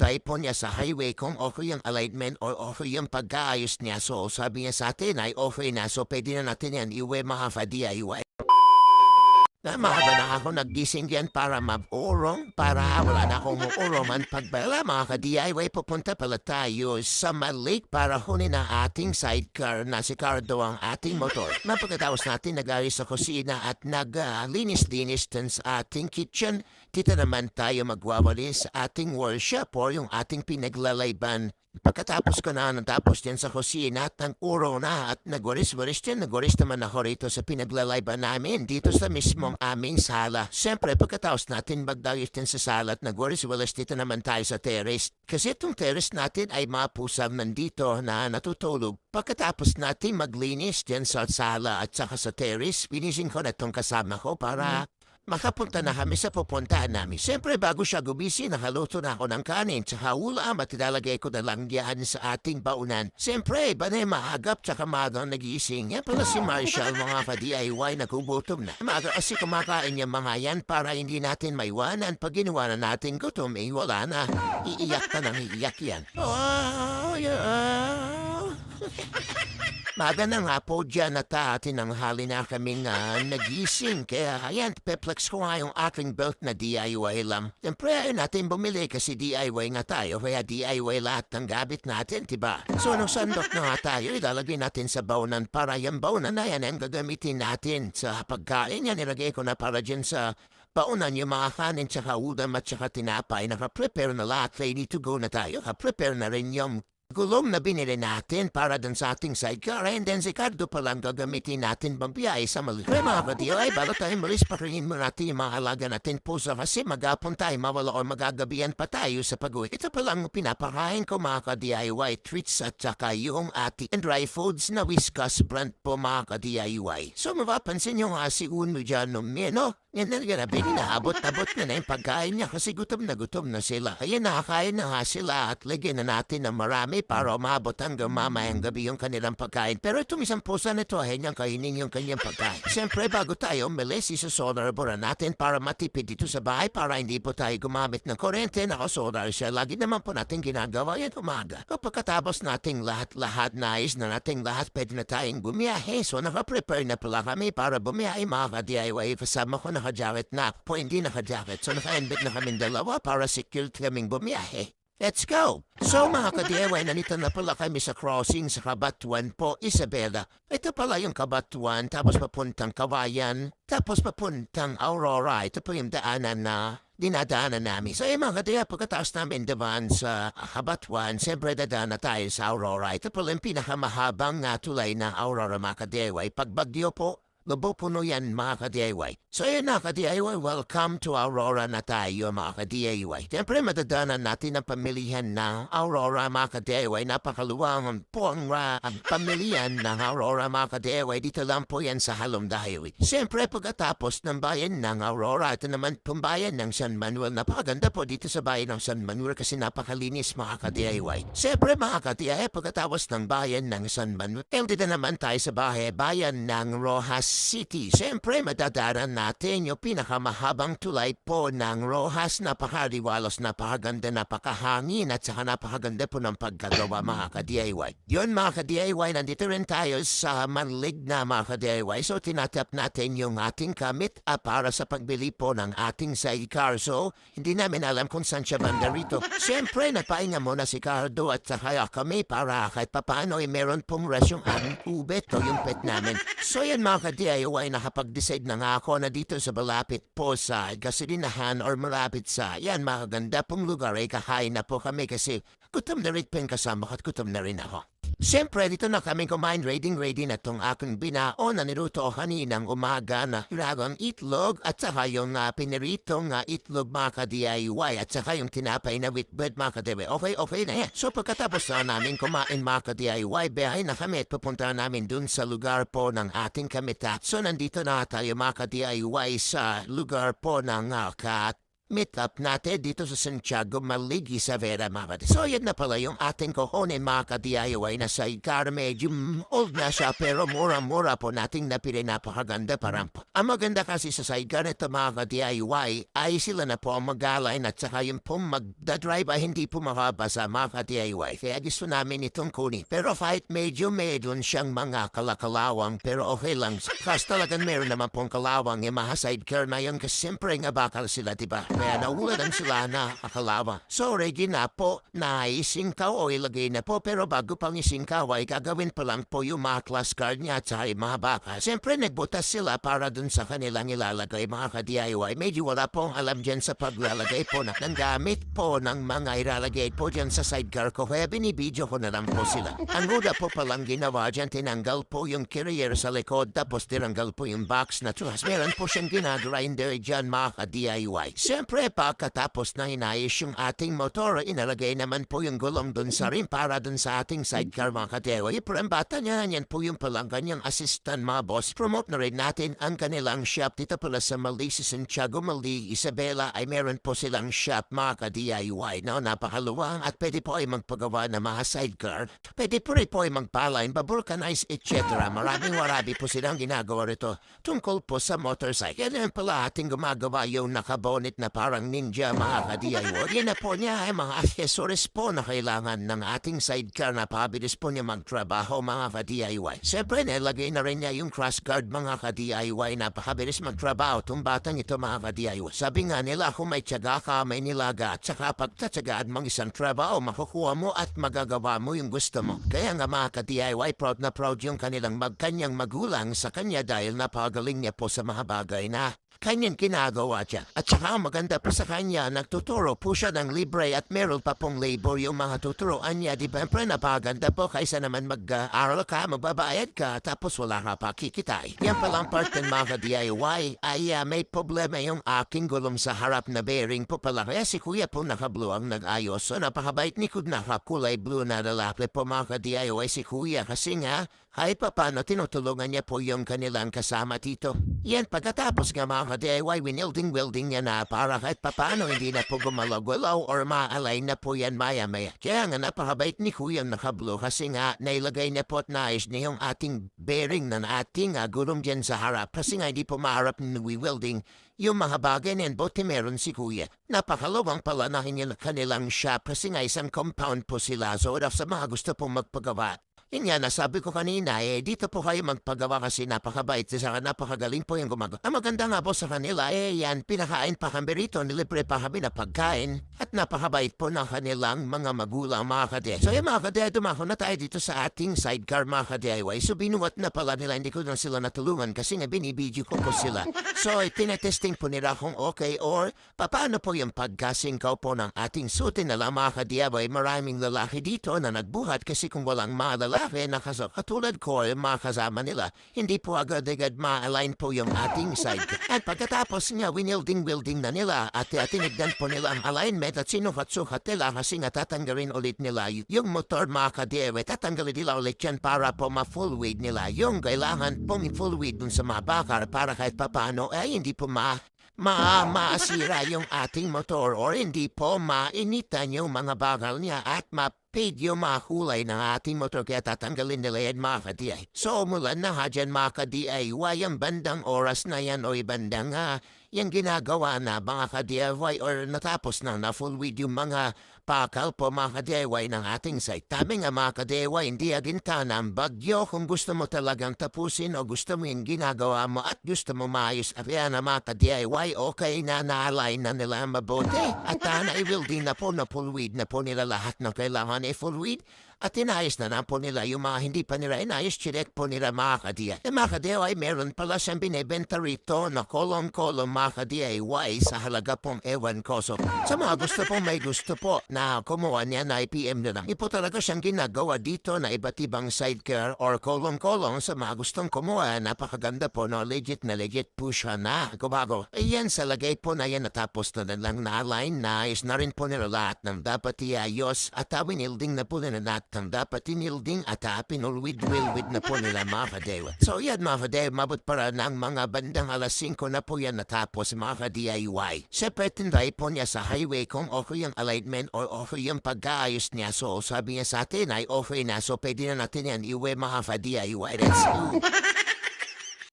nilagay po niya sa highway kung okay yung alignment or okay yung pag-aayos niya. So sabi niya sa atin ay okay na. So pwede na natin yan iwi mga ka-DIY. Maaga na ako naggising yan para mag-urong, para wala na akong urongan. Pagbala mga ka-DIY, pupunta pala tayo sa Malik para hunin ang ating sidecar na si Cardo ang ating motor. Mapagkatapos natin nag-aris sa kusina at naglinis-linis sa ating kitchen, dito naman tayo magwawalis sa ating workshop or yung ating pinaglalayban. Pagkatapos ko na natapos din sa kusina at nag-uro na at nagwaris-waris din. Nagwaris naman ako rito sa pinaglalayban namin dito sa mismong aming sala. Siyempre pagkatapos natin magdayos din sa sala at nagwaris-waris dito naman tayo sa terrace. Kasi itong terrace natin ay mga pusang nandito na natutulog. Pagkatapos natin maglinis din sa sala at saka sa terrace, pinisin ko na itong kasama ko para makapunta na kami sa pupuntahan namin. Siyempre, bago siya gumisi, nakaluto na ako ng kanin. Tsaka ulam at ilalagay ko na lang yan sa ating baunan. Siyempre, banay mahagap tsaka magang nagising. Yan pala si Marshall, mga ka-DIY, nagugutom na. Maga kasi kumakain yung mga yan para hindi natin maiwanan. Pag ginawa na natin gutom, eh wala na. Iiyak na nang iiyak yan. Oh, yeah. Maga na nga po dyan at tinanghali na kaming nagising. Kaya ayan, peplex ko nga yung aking belt na DIY lang. Siyempre ayaw natin bumili kasi DIY nga tayo. Kaya DIY lahat ng gamit natin, diba? So nung sandok na nga tayo, ilalagay natin sa baunan para yung baunan na yan ang gagamitin natin sa pagkain. Yan ilagay ko na para dyan sa baunan yung mga kanin tsaka ulam at tsaka tinapay. Naka-prepare na lahat. Ready to go na tayo. Naka-prepare na rin yung gulong na binili natin para dun sa ating sidecar and then si Cardo pa lang gagamitin natin bambiyahe sa Malik. Kaya mga ka-DIY, bago tayo malis, pakingin mo natin yung mga halaga natin po sa kasi magapon tayo, mawala o magagabihan pa tayo sa pag-uwi. Ito pa lang pinapakain ko mga ka-DIY treats at saka yung ating dry foods na Whiskas brand po mga ka-DIY. So mapapansin nyo nga si Uno dyan no, yan na grabe, naabot-abot na yung pagkain niya kasi gutom na sila. Kaya nakakain na nga sila at lagyan na natin ng marami para umabot hanggang mamayang gabi yung kanilang pagkain. Pero itong isang pusa nito ay niyang kainin yung kanyang pagkain. Siyempre bago tayo umalis, isa-solar bura natin para matipid dito sa bahay para hindi po tayo gumamit ng kurente. Naka-solar siya. Lagi naman po natin ginagawa yan umaga. Kapag katapos nating lahat nais na nating lahat, pwede na tayong bumiyahe. So naka-prepare na pala kami para bumiyahe mga ka-DIY. Kasama ko naka-jacket na po, hindi naka-jacket. So naka-embed na kami dalawa para secure kaming bumiyahe. Let's go! So mga ka-DIY, nandito na pala kami sa crossing sa Kabatuan po, Isabela. Ito pala yung Kabatuan, tapos papuntang Kawayan, tapos papuntang Aurora. Ito po yung daanan na dinadaanan namin. So mga ka-DIY, pagkataas namin diban sa Kabatuan, siyempre dadaan na tayo sa Aurora. Ito pala yung pinakamahabang tulay na Aurora mga ka-DIY. Pag bagyo po, lubog puno yan mga ka-DIY. So yun na ka-DIY, welcome to Aurora na tayo mga ka-DIY. Siyempre madadanan natin ang pamilihan ng Aurora mga ka-DIY. Napakaluwang po ang pamilihan ng Aurora mga ka-DIY. Dito lang po yan sa Halong Highway. Siyempre pagkatapos ng bayan ng Aurora, ito naman pong bayan ng San Manuel. Napakaganda po dito sa bayan ng San Manuel kasi napakalinis mga ka-DIY. Siyempre mga ka-DIY, pagkatapos ng bayan ng San Manuel, dito naman tayo sa bayan ng Rojas City. Siyempre madadanan natin yung pinakamahabang tulay po ng Rojas. Napakaliwalos, napakaganda, napakahangin at saka napakaganda po ng pagkagawa mga ka-DIY. Yun mga ka-DIY, nandito rin tayo sa Manlig na mga ka-DIY. So tinatap natin yung ating kamit para sa pagbili po ng ating sidecar. So hindi namin alam kung saan siya banda rito. Siyempre nagpahinga muna si Cardo at saka kami para kahit papaano ay meron pong rest yung aming ubet o yung pet namin. So yan mga ka-DIY, nakapag-decide na nga ako na dito sa malapit po sa gasolinahan or malapit sa yan magaganda pong lugar ay kakain na po kami kasi gutom na rin po yung kasama ko at gutom na rin ako. Siyempre, dito na kami kumain, ready na itong aking binaon na niluto ko kaninang umaga na dragon itlog at saka yung piniritong itlog mga ka-DIY at saka yung tinapay na with bread mga ka-DIY. Okay na yan. So pagkatapos na namin kumain mga ka-DIY, biyahe na kami at pupunta namin dun sa lugar po ng ating kamitat. So nandito na tayo mga ka-DIY sa lugar po ng meet up natin dito sa Santiago, Maligi, Savera, mga kapatid. So yan na pala yung ating kukunin mga ka-DIY na sidecar. Medyo old na siya pero mura-mura po nating napili, napakaganda parang. Ang maganda kasi sa sidecar nito mga ka-DIY ay sila na po ang mag-align at saka yung po magdadrive ay hindi po makabasa mga ka-DIY. Kaya gusto namin itong kunin. Pero kahit medyo meron siyang mga kalakalawang pero okay lang. Kasi talagang meron naman pong kalawang yung mga sidecar na yun kasi siyempre nga bakal sila, diba? Kaya nauladan sila na akalawa. So ready na po na isingkaw o ilagay na po pero bago pang isingkaw ay gagawin pa lang po yung mga class card niya at saka yung mga baka. Siyempre nagbutas sila para dun sa kanilang ilalagay mga ka-DIY. Medyo wala pong alam dyan sa paglalagay po ng gamit po ng mga ilalagay po dyan sa sidecar ko. Kaya binibidyo ko na lang po sila. Ang uda po palang ginawa dyan, tinanggal po yung carrier sa likod tapos tinanggal po yung box na truss. Meron po siyang ginagrinder dyan mga ka-DIY. Siyempre pagkatapos na inayos yung ating motor, inalagay naman po yung gulong dun sa rim para dun sa ating sidecar mga ka-DIY. Pero ang bata niya, yan po yung palang kanyang assistant mga boss. Promote na rin natin ang kanilang shop dito pala sa Malisi, Santiago, Mali, Isabela ay meron po silang shop mga ka-DIY. No? Napakaluwang at pwede po ay magpagawa ng mga sidecar. Pwede po rin po ay magpaline, vulcanize, etc. Maraming po silang ginagawa rito tungkol po sa motorcycle. Yan pala ating gumagawa yung nakabonit na parang ninja mga ka-DIY. Yan na po niya ay mga accessories po na kailangan ng ating sidecar na pabilis po niya magtrabaho mga ka-DIY. Siyempre nilagay na rin niya yung cross guard mga ka-DIY. Napakabilis magtrabaho itong batang ito mga ka-DIY. Sabi nga nila kung may tiyaga ka, may nilaga at saka pagtatsagaan mong isang trabaho, makukuha mo at magagawa mo yung gusto mo. Kaya nga mga ka-DIY, proud na proud yung kanilang kanyang magulang sa kanya dahil napagaling niya po sa mga bagay na kanyang ginagawa siya. At saka maganda po sa kanya, nagtuturo po siya ng libre at meron pa pong labor yung mga tuturoan niya. Di ba? Pre, napaganda po kaysa naman mag-aral ka, magbabayad ka, tapos wala ka pa kikitay. Yan palang part ng mga DIY ay may problema yung aking gulong sa harap na bearing po pala. Kaya si kuya po naka-blue ang nag-ayos. So napakabait ni Kud na kulay blue na lalaki po mga DIY si kuya kasi nga kahit pa paano tinutulungan niya po yung kanilang kasama dito. Yan pagkatapos nga mga ka-DIY, winilding-wielding niya na para kahit pa paano hindi na po gumalaw-gulaw or ma-align na po yan maya-maya. Kaya nga napakabait ni Kuyang naka-blue kasi nga nailagay niya po at naayos niya yung ating bearing na ating gulong dyan sa harap kasi nga hindi po maharap ng welding yung mga bagay na yan, buti meron si Kuya. Napakalawang pala na kanilang shop kasi nga isang compound po sila. So sa mga gusto pong magpagawa, yun nga, nasabi ko kanina, dito po kayo magpagawa kasi napakabait. Saka napakagaling po yung gumagawa. Ang maganda nga po sa kanila, yan, pinakain pa kami rito, nilibre pa kami na pagkain. At napakabait po ng kanilang mga magulang, mga kade. So yung mga kade, dumako na tayo dito sa ating sidecar, mga ka-DIY. So binuwat na pala nila, hindi ko na sila natulungan kasi nga binibidyo ko po sila. So tinetesting po nila kung okay or paano po yung pagkasingkaw po ng ating sutin na lang, mga ka-DIY. Maraming lalaki dito na nagbuhat kasi kung walang mga lalaki, katulad ko yung mga kasama nila, hindi po agad-agad ma-align po yung ating side. At pagkatapos nga, winilding-wielding na nila at tinignan po nila ang alignment at sinukat-sukat nila kasi nga tatanggalin ulit nila yung motor mga ka-DIY. Tatanggalin nila ulit yan para po ma-full weight nila. Yung kailangan po full weight dun sa mga bakar para kahit papano ay hindi po maasira yung ating motor or hindi po mainitan yung mga bakal niya at paid yung mga kulay ng ating motor kaya tatanggalin nila yan mga ka-DIY. So mula na dyan mga ka-DIY, yung bandang oras na yan o bandang yung ginagawa na mga ka-DIY or natapos na full with yung mga pakal po mga ka-DIY ng ating site. Tami nga mga ka-DIY, hindi aginta ng bagyo kung gusto mo talagang tapusin o gusto mo yung ginagawa mo at gusto mo maayos. Kaya na mga ka-DIY, okay na na-align na nila mabuti. At na-i-wielding na po na full with na po nila lahat ng kailangan full with. At inayos na po nila yung mga hindi pa nila inayos, chinek po nila mga ka-DIY. Mga ka-DIY, meron pala siyang binibenta rito na kolong-kolong mga ka-DIY sa halaga pong ewan ko. So, sa mga gusto pong may gusto po na kumuha niya na IPM na lang. Ipo talaga siyang ginagawa dito na iba't ibang sidecar or kolong-kolong sa mga gustong kumuha. Napakaganda po, no? Legit po siya na gumago. Ayan, sa lagay po na yan natapos na lang na-align na is na rin po nila lahat ng dapat iayos at winilding na po nila Tang dapat tinilding at pinulwid-wilwid na po nila mga kadewa. So yan mga kadewa, mabot para ng mga bandang alas 5 na po yan natapos mga DIY. Siyempre tinday po niya sa highway kung okay yung alignment or okay yung pag-aayos niya. So sabi niya sa atin ay okay na, so pwede na natin yan iwi mga DIY. Let's go!